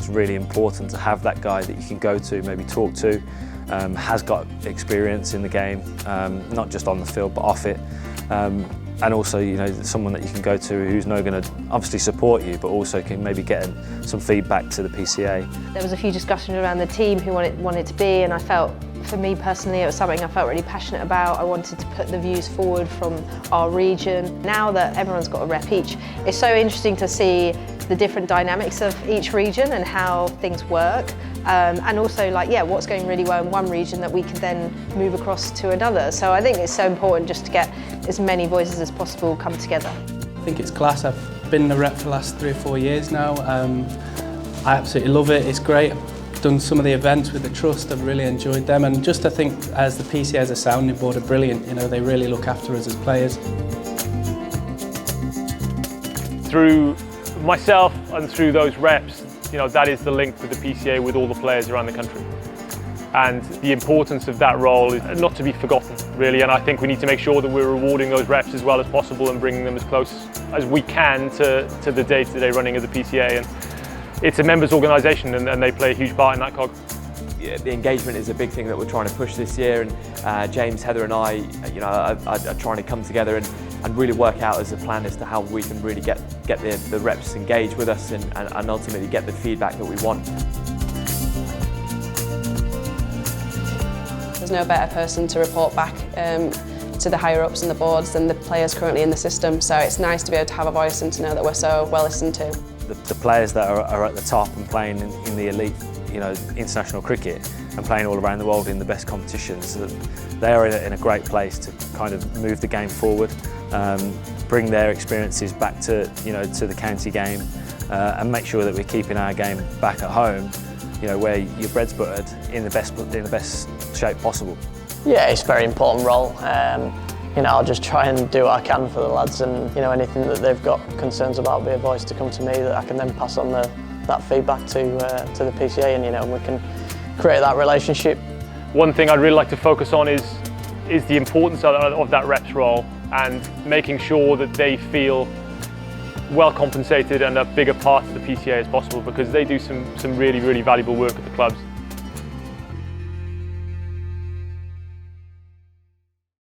it's really important to have that guy that you can go to, maybe talk to, has got experience in the game, not just on the field but off it. And also, you know, someone that you can go to who's not going to obviously support you, but also can maybe get some feedback to the PCA. There was a few discussions around the team, who wanted to be, and I felt, for me personally, it was something I felt really passionate about. I wanted to put the views forward from our region. Now that everyone's got a rep each, it's so interesting to see the different dynamics of each region and how things work. And also, like, yeah, what's going really well in one region that we can then move across to another. So I think it's so important just to get as many voices as possible come together. I think it's class. I've been the rep for the last 3 or 4 years now. I absolutely love it. It's great. I've done some of the events with the Trust. I've really enjoyed them. And just I think as the PCA as a sounding board are brilliant. You know, they really look after us as players. Through myself and through those reps, you know, that is the link with the PCA with all the players around the country. And the importance of that role is not to be forgotten, really. And I think we need to make sure that we're rewarding those reps as well as possible and bringing them as close as we can to the day-to-day running of the PCA. And it's a members' organisation, and they play a huge part in that cog. Yeah, the engagement is a big thing that we're trying to push this year, and James, Heather and I, you know, are trying to come together and really work out as a plan as to how we can really get the reps engaged with us and ultimately get the feedback that we want. There's no better person to report back to the higher ups and the boards than the players currently in the system, so it's nice to be able to have a voice and to know that we're so well listened to. The players that are at the top and playing in the elite, you know, international cricket and playing all around the world in the best competitions, they are in a great place to kind of move the game forward, bring their experiences back to, you know, to the county game, and make sure that we're keeping our game back at home, you know, where your bread's buttered in the best shape possible. Yeah, it's a very important role. You know, I'll just try and do what I can for the lads, and you know, anything that they've got concerns about, be a voice to come to me that I can then pass on that feedback to the PCA, and you know, we can create that relationship. One thing I'd really like to focus on is the importance of that reps role and making sure that they feel well compensated and a bigger part of the PCA as possible, because they do some really, really valuable work at the clubs.